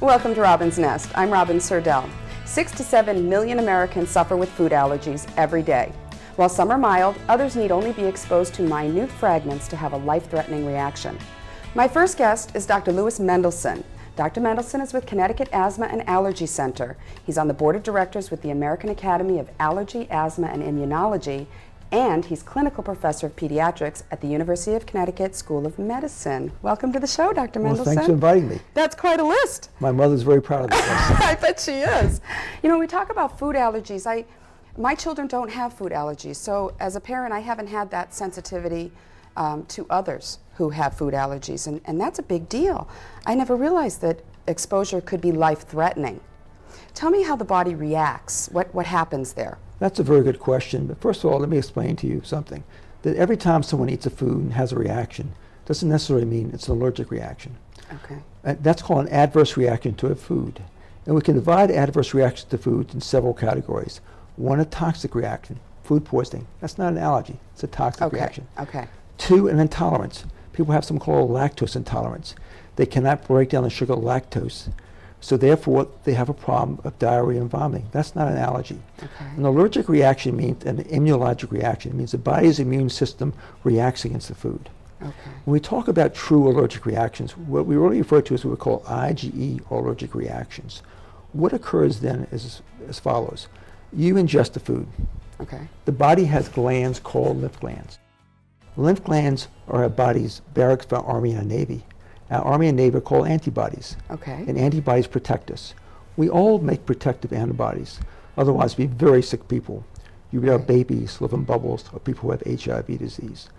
Welcome to Robyn's Nest. I'm Robyn Surdell. 6 to 7 million Americans suffer with food allergies every day. While some are mild, others need only be exposed to minute fragments to have a life-threatening reaction. My first guest is Dr. Louis Mendelson. Dr. Mendelson is with Connecticut Asthma and Allergy Center. He's on the board of directors with the American Academy of Allergy, Asthma, and Immunology, and he's clinical professor of pediatrics at the University of Connecticut School of Medicine. Welcome to the show, Dr. Mendelson. Well, thanks for inviting me. That's quite a list. My mother's very proud of this. I bet she is. You know, we talk about food allergies. My children don't have food allergies, so as a parent, I haven't had that sensitivity to others who have food allergies, and that's a big deal. I never realized that exposure could be life-threatening. Tell me how the body reacts. What happens there? That's a very good question, but first of all, let me explain to you something. That every time someone eats a food and has a reaction, doesn't necessarily mean it's an allergic reaction. Okay. That's called an adverse reaction to a food. And we can divide adverse reactions to foods in several categories. One, a toxic reaction, food poisoning. That's not an allergy, it's a toxic reaction. Okay. Two, an intolerance. People have something called lactose intolerance. They cannot break down the sugar lactose. So therefore, they have a problem of diarrhea and vomiting. That's not an allergy. Okay. An allergic reaction means an immunologic reaction. It means the body's immune system reacts against the food. Okay. When we talk about true allergic reactions, what we really refer to is what we call IgE, or allergic reactions. What occurs then is as follows. You ingest the food. Okay. The body has glands called lymph glands. Lymph glands are our body's barracks for our Army and Navy. Our Army and Navy are called antibodies. Okay. And antibodies protect us. We all make protective antibodies. Otherwise, we'd be very sick people. You would have babies live in bubbles, or people who have HIV disease.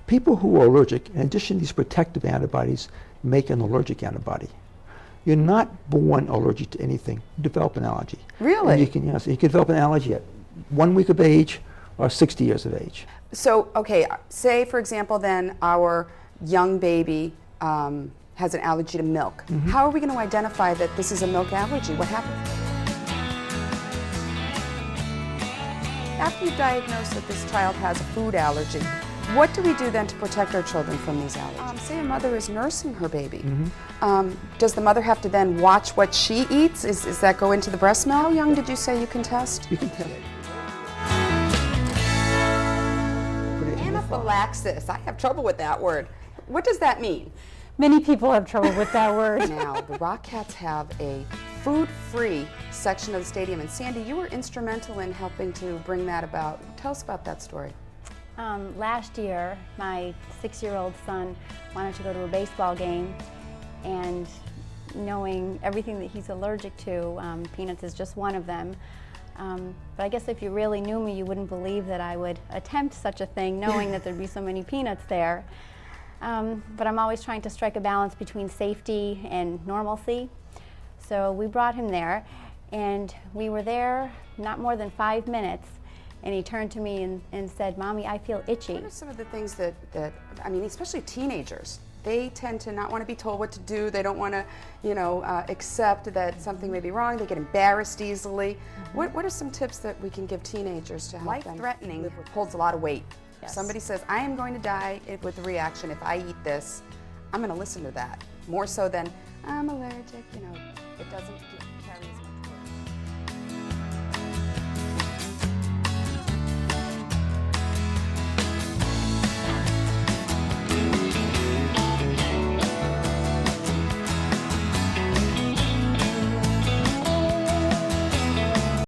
People who are allergic, in addition to these protective antibodies, make an allergic antibody. You're not born allergic to anything. You develop an allergy. Really? And you can develop an allergy at 1 week of age or 60 years of age. So, okay, say for example then our young baby has an allergy to milk. Mm-hmm. How are we going to identify that this is a milk allergy? What happens? After you diagnose that this child has a food allergy, what do we do then to protect our children from these allergies? Say a mother is nursing her baby. Mm-hmm. Does the mother have to then watch what she eats? Is that go into the breast milk? How young did you say you can test? You can test. Anaphylaxis. I have trouble with that word. What does that mean? Many people have trouble with that word. Now, the Rockettes have a food-free section of the stadium, and Sandy, you were instrumental in helping to bring that about. Tell us about that story. Last year, my 6-year-old son wanted to go to a baseball game, and knowing everything that he's allergic to, peanuts is just one of them. But I guess if you really knew me, you wouldn't believe that I would attempt such a thing, knowing that there'd be so many peanuts there. But I'm always trying to strike a balance between safety and normalcy. So we brought him there, and we were there not more than 5 minutes, and he turned to me and said, "Mommy, I feel itchy." What are some of the things that I mean, especially teenagers, they tend to not want to be told what to do. They don't want to, accept that something may be wrong. They get embarrassed easily. What are some tips that we can give teenagers to help them? Life-threatening holds a lot of weight. Yes. If somebody says, I am going to die with a reaction if I eat this, I'm going to listen to that. More so than, I'm allergic, it doesn't